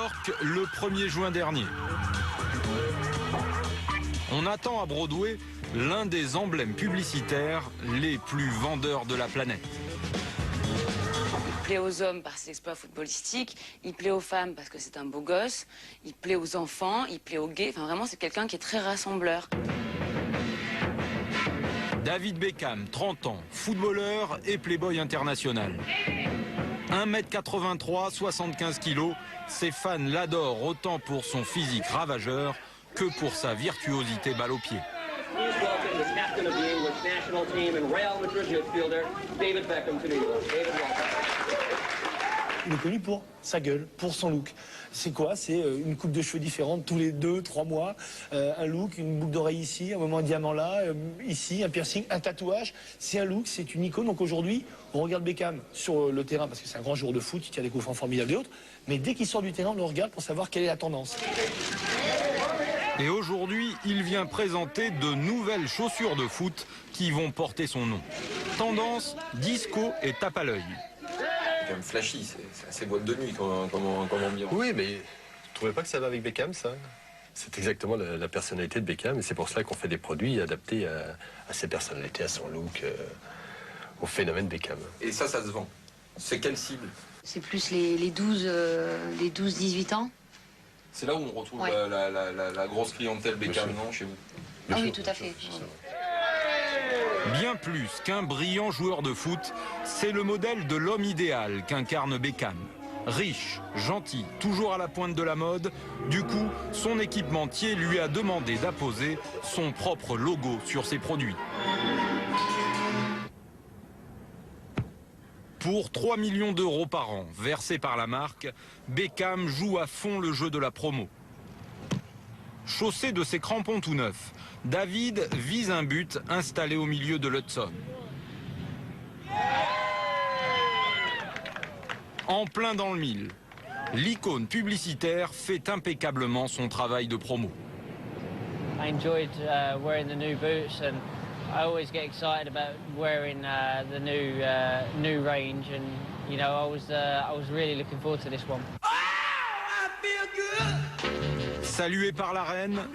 York le 1er juin dernier. On attend à Broadway l'un des emblèmes publicitaires les plus vendeurs de la planète. Il plaît aux hommes par ses exploits footballistiques, il plaît aux femmes parce que c'est un beau gosse, il plaît aux enfants, il plaît aux gays, enfin vraiment c'est quelqu'un qui est très rassembleur. David Beckham, 30 ans, footballeur et playboy international. 1m83, 75 kg, ses fans l'adorent autant pour son physique ravageur que pour sa virtuosité balle au pied. Il est connu pour sa gueule, pour son look. C'est quoi? C'est une coupe de cheveux différente tous les 2-3 mois, un look, une boucle d'oreille ici, un moment de diamant là, ici, un piercing, un tatouage. C'est un look, c'est une icône. Donc aujourd'hui, on regarde Beckham sur le terrain parce que c'est un grand joueur de foot, il tient des coups francs formidables et autres. Mais dès qu'il sort du terrain, on le regarde pour savoir quelle est la tendance. Et aujourd'hui, il vient présenter de nouvelles chaussures de foot qui vont porter son nom. Tendance, disco et tape à l'œil. C'est quand même flashy, c'est assez boîte de nuit comme ambiance. Oui, mais vous ne trouvez pas que ça va avec Beckham, ça? C'est exactement la personnalité de Beckham, et c'est pour cela qu'on fait des produits adaptés à ses personnalités, à son look, au phénomène Beckham. Et ça se vend. C'est quelle cible? C'est plus les 12-18 ans. C'est là où on retrouve ouais. la grosse clientèle Beckham, non, chez vous? Ah oui, tout à fait. Bien plus qu'un brillant joueur de foot, c'est le modèle de l'homme idéal qu'incarne Beckham. Riche, gentil, toujours à la pointe de la mode, du coup, son équipementier lui a demandé d'apposer son propre logo sur ses produits. Pour 3 millions d'euros par an versés par la marque, Beckham joue à fond le jeu de la promo. Chaussé de ses crampons tout neufs, David vise un but installé au milieu de l'Hudson. En plein dans le mille, l'icône publicitaire fait impeccablement son travail de promo. I enjoyed wearing the new boots, and I always get excited about wearing the new range, and you know I was really looking forward to this one. Salué par la reine,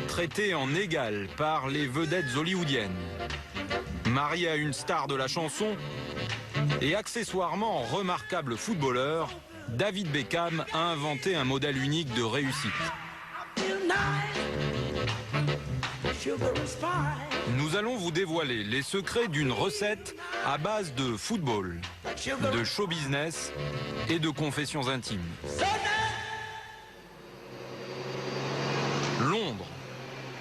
traité en égal par les vedettes hollywoodiennes, marié à une star de la chanson et accessoirement remarquable footballeur, David Beckham a inventé un modèle unique de réussite. Nous allons vous dévoiler les secrets d'une recette à base de football, de show business et de confessions intimes. Londres.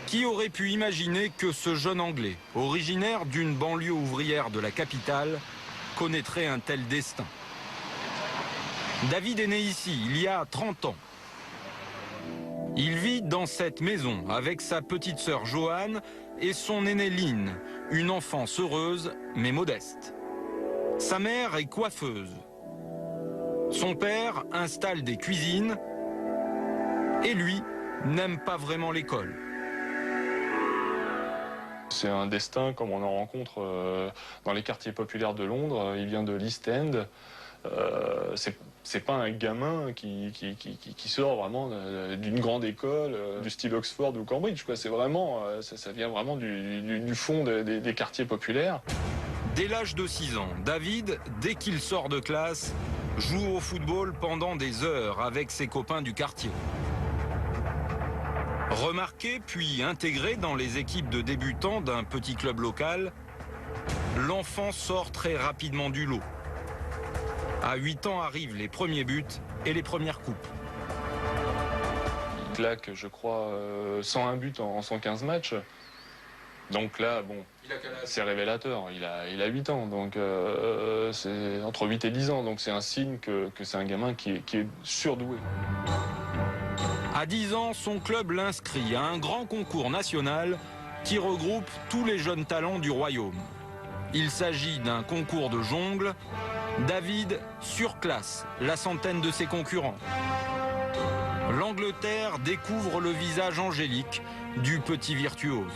Qui aurait pu imaginer que ce jeune Anglais, originaire d'une banlieue ouvrière de la capitale, connaîtrait un tel destin? David est né ici, il y a 30 ans. Il vit dans cette maison avec sa petite sœur Joanne et son aînée Lynn, une enfance heureuse mais modeste. Sa mère est coiffeuse. Son père installe des cuisines et lui n'aime pas vraiment l'école. C'est un destin comme on en rencontre dans les quartiers populaires de Londres. Il vient de l'East End. C'est pas un gamin qui sort vraiment d'une grande école du style Oxford ou Cambridge, quoi. C'est vraiment, ça vient vraiment du fond des quartiers populaires. Dès l'âge de 6 ans, David, dès qu'il sort de classe, joue au football pendant des heures avec ses copains du quartier. Remarqué puis intégré dans les équipes de débutants d'un petit club local, l'enfant sort très rapidement du lot. À 8 ans arrivent les premiers buts et les premières coupes. Il claque, je crois, 101 buts en 115 matchs. Donc là, bon, c'est révélateur. Il a 8 ans, donc c'est entre 8 et 10 ans. Donc c'est un signe que c'est un gamin qui est surdoué. À 10 ans, son club l'inscrit à un grand concours national qui regroupe tous les jeunes talents du royaume. Il s'agit d'un concours de jongle. David surclasse la centaine de ses concurrents. L'Angleterre découvre le visage angélique du petit virtuose.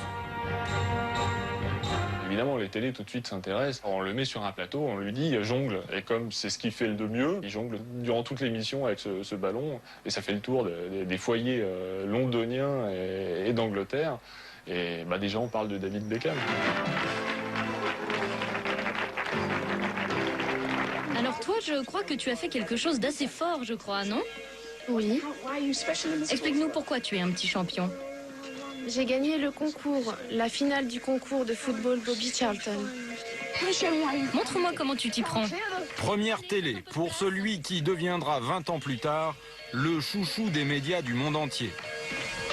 Évidemment, les télés tout de suite s'intéressent. On le met sur un plateau, on lui dit jongle. Et comme c'est ce qu'il fait de mieux, il jongle durant toute l'émission avec ce ballon. Et ça fait le tour des foyers londoniens et d'Angleterre. Et bah, déjà, on parle de David Beckham. Alors toi, je crois que tu as fait quelque chose d'assez fort, je crois, non? Oui. Explique-nous pourquoi tu es un petit champion. J'ai gagné le concours, la finale du concours de football Bobby Charlton. Montre-moi comment tu t'y prends. Première télé pour celui qui deviendra 20 ans plus tard le chouchou des médias du monde entier.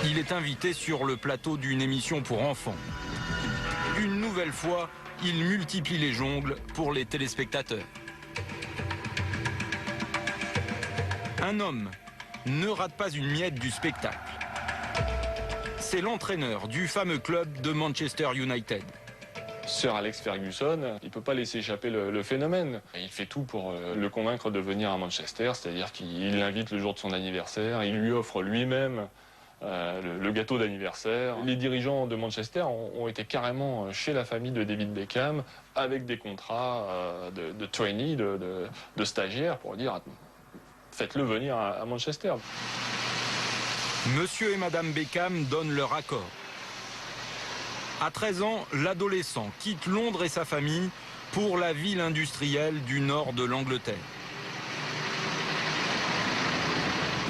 Il est invité sur le plateau d'une émission pour enfants. Une nouvelle fois, il multiplie les jongles pour les téléspectateurs. Un homme ne rate pas une miette du spectacle. C'est l'entraîneur du fameux club de Manchester United. Sir Alex Ferguson, il ne peut pas laisser échapper le phénomène. Il fait tout pour le convaincre de venir à Manchester, c'est-à-dire qu'il l'invite le jour de son anniversaire, il lui offre lui-même le gâteau d'anniversaire. Les dirigeants de Manchester ont été carrément chez la famille de David Beckham avec des contrats de trainee, de stagiaires pour dire faites-le venir à Manchester. Monsieur et Madame Beckham donnent leur accord. À 13 ans, l'adolescent quitte Londres et sa famille pour la ville industrielle du nord de l'Angleterre.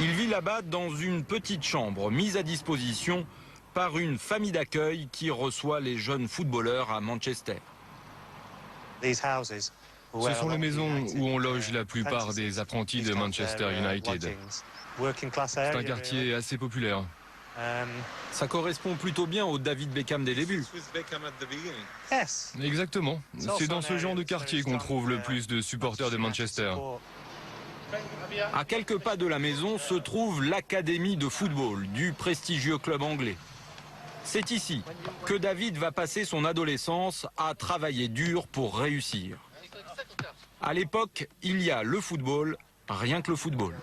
Il vit là-bas dans une petite chambre mise à disposition par une famille d'accueil qui reçoit les jeunes footballeurs à Manchester. Ce sont les maisons où on loge la plupart des apprentis de Manchester United. C'est un quartier assez populaire. Ça correspond plutôt bien au David Beckham des débuts. Exactement. C'est dans ce genre de quartier qu'on trouve le plus de supporters de Manchester. À quelques pas de la maison se trouve l'académie de football du prestigieux club anglais. C'est ici que David va passer son adolescence à travailler dur pour réussir. À l'époque, il y a le football, rien que le football.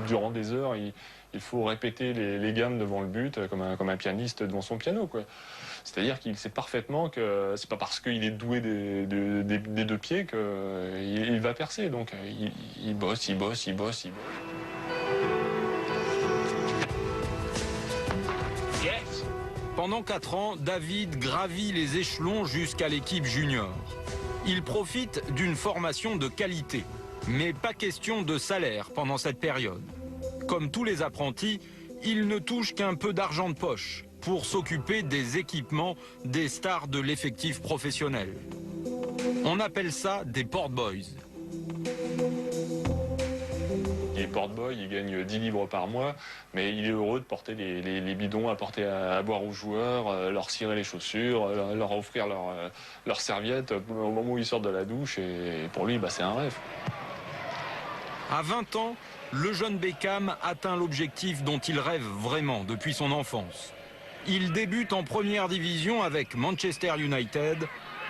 Durant des heures, il faut répéter les gammes devant le but, comme un pianiste devant son piano, quoi. C'est-à-dire qu'il sait parfaitement que c'est pas parce qu'il est doué des deux pieds qu'il va percer. Donc il bosse. Pendant 4 ans, David gravit les échelons jusqu'à l'équipe junior. Il profite d'une formation de qualité, mais pas question de salaire pendant cette période. Comme tous les apprentis, il ne touche qu'un peu d'argent de poche pour s'occuper des équipements des stars de l'effectif professionnel. On appelle ça des porte-boys. Il est porte-boy, il gagne 10 livres par mois, mais il est heureux de porter les bidons, apporter à boire aux joueurs, leur cirer les chaussures, leur offrir leurs serviettes au moment où ils sortent de la douche, et pour lui, c'est un rêve. À 20 ans, le jeune Beckham atteint l'objectif dont il rêve vraiment depuis son enfance. Il débute en première division avec Manchester United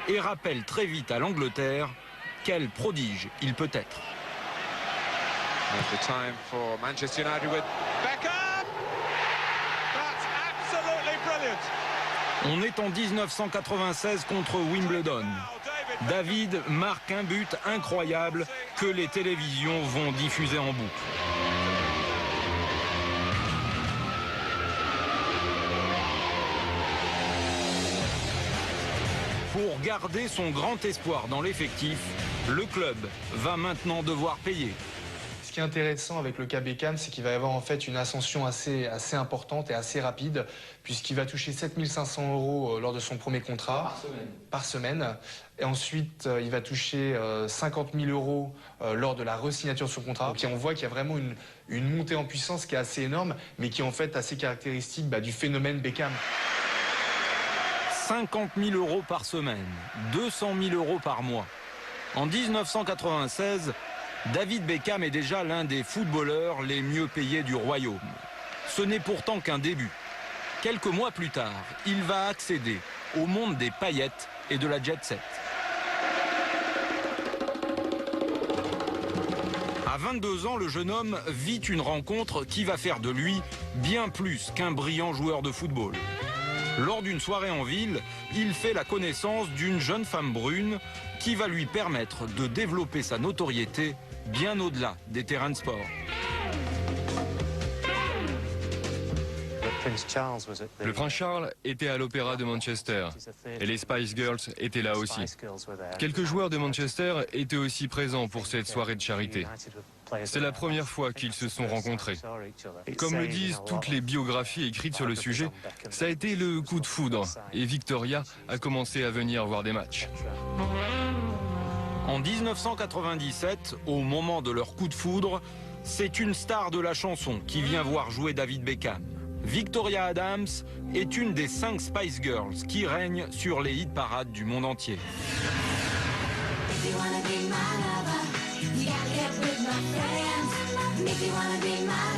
et rappelle très vite à l'Angleterre quel prodige il peut être. The time for Manchester United with Beckham. That's absolutely brilliant. On est en 1996 contre Wimbledon. David marque un but incroyable que les télévisions vont diffuser en boucle. Pour garder son grand espoir dans l'effectif, le club va maintenant devoir payer. Ce qui est intéressant avec le cas Beckham, c'est qu'il va y avoir en fait une ascension assez importante et assez rapide, puisqu'il va toucher 7 500 € lors de son premier contrat par semaine. Et ensuite, il va toucher 50 000 € lors de la re-signature de son contrat. Donc on voit qu'il y a vraiment une montée en puissance qui est assez énorme, mais qui est en fait assez caractéristique du phénomène Beckham. 50 000 € par semaine, 200 000 € par mois. En 1996, David Beckham est déjà l'un des footballeurs les mieux payés du royaume. Ce n'est pourtant qu'un début. Quelques mois plus tard, il va accéder au monde des paillettes et de la jet set. À 22 ans, le jeune homme vit une rencontre qui va faire de lui bien plus qu'un brillant joueur de football. Lors d'une soirée en ville, il fait la connaissance d'une jeune femme brune qui va lui permettre de développer sa notoriété bien au-delà des terrains de sport. Le prince Charles était à l'Opéra de Manchester et les Spice Girls étaient là aussi. Quelques joueurs de Manchester étaient aussi présents pour cette soirée de charité. C'est la première fois qu'ils se sont rencontrés. Comme le disent toutes les biographies écrites sur le sujet, ça a été le coup de foudre et Victoria a commencé à venir voir des matchs. En 1997, au moment de leur coup de foudre, c'est une star de la chanson qui vient voir jouer David Beckham. Victoria Adams est une des 5 Spice Girls qui règnent sur les hit parades du monde entier.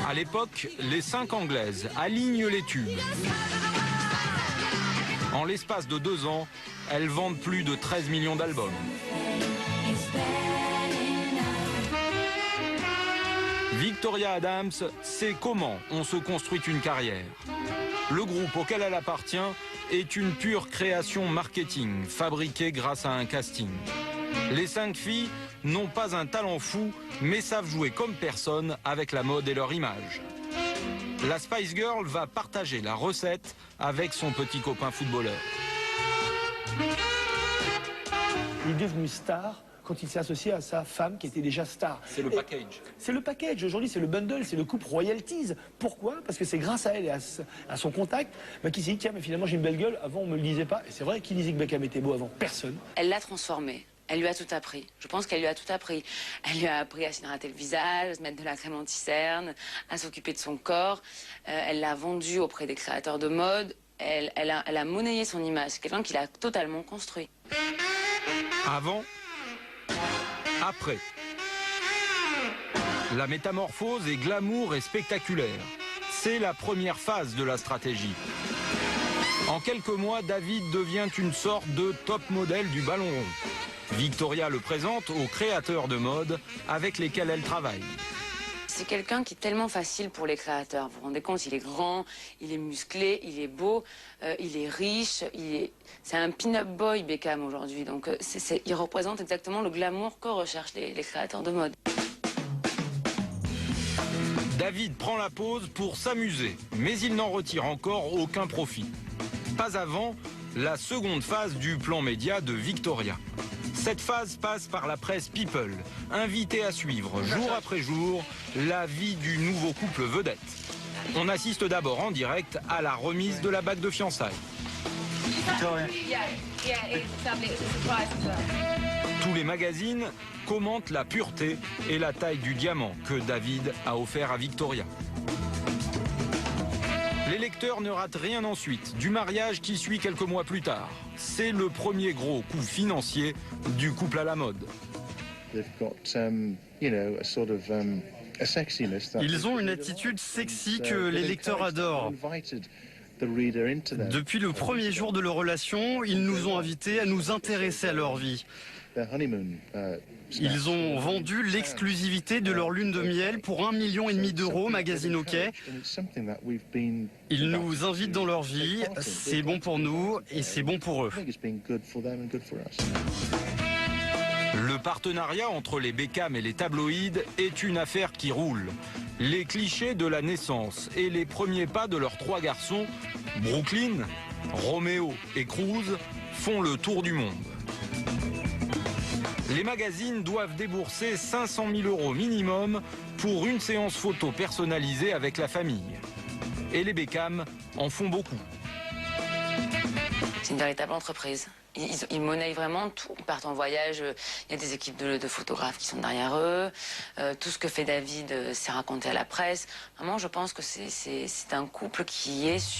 À l'époque, les 5 Anglaises alignent les tubes. En l'espace de 2 ans, elles vendent plus de 13 millions d'albums. Victoria Adams sait comment on se construit une carrière. Le groupe auquel elle appartient est une pure création marketing, fabriquée grâce à un casting. Les 5 filles n'ont pas un talent fou, mais savent jouer comme personne avec la mode et leur image. La Spice Girl va partager la recette avec son petit copain footballeur. Il est devenu star quand il s'est associé à sa femme qui était déjà star. C'est le package. C'est le package. Aujourd'hui, c'est le bundle, c'est le couple royalties. Pourquoi? Parce que c'est grâce à elle et à son contact qu'il s'est dit, tiens, mais finalement, j'ai une belle gueule. Avant, on me le disait pas. Et c'est vrai, qui disait que Beckham était beau avant? Personne. Elle l'a transformé. Elle lui a tout appris. Je pense qu'elle lui a tout appris. Elle lui a appris à se hydrater le visage, à se mettre de la crème anti-cerne, à s'occuper de son corps. Elle l'a vendu auprès des créateurs de mode. Elle a monnayé son image. C'est quelqu'un qui l'a totalement construit. Avant, après. La métamorphose est glamour et spectaculaire. C'est la première phase de la stratégie. En quelques mois, David devient une sorte de top modèle du ballon rond. Victoria le présente aux créateurs de mode avec lesquels elle travaille. C'est quelqu'un qui est tellement facile pour les créateurs. Vous vous rendez compte, il est grand, il est musclé, il est beau, il est riche. C'est un pin-up boy, Beckham, aujourd'hui. Donc il représente exactement le glamour que recherchent les créateurs de mode. David prend la pause pour s'amuser, mais il n'en retire encore aucun profit. Pas avant la seconde phase du plan média de Victoria. Cette phase passe par la presse People, invitée à suivre jour après jour la vie du nouveau couple vedette. On assiste d'abord en direct à la remise de la bague de fiançailles. Tous les magazines commentent la pureté et la taille du diamant que David a offert à Victoria. Les lecteurs ne ratent rien ensuite du mariage qui suit quelques mois plus tard. C'est le premier gros coup financier du couple à la mode. Ils ont une attitude sexy que les lecteurs adorent. Depuis le premier jour de leur relation, ils nous ont invités à nous intéresser à leur vie. Ils ont vendu l'exclusivité de leur lune de miel pour 1,5 million d'euros, magazine OK. Ils nous invitent dans leur vie, c'est bon pour nous et c'est bon pour eux. Le partenariat entre les Beckham et les tabloïds est une affaire qui roule. Les clichés de la naissance et les premiers pas de leurs 3 garçons, Brooklyn, Romeo et Cruz, font le tour du monde. Les magazines doivent débourser 500 000 euros minimum pour une séance photo personnalisée avec la famille. Et les Beckham en font beaucoup. C'est une véritable entreprise. Ils monnaient vraiment tout. Ils partent en voyage, il y a des équipes de photographes qui sont derrière eux. Tout ce que fait David, c'est raconté à la presse. Vraiment, je pense que c'est un couple qui est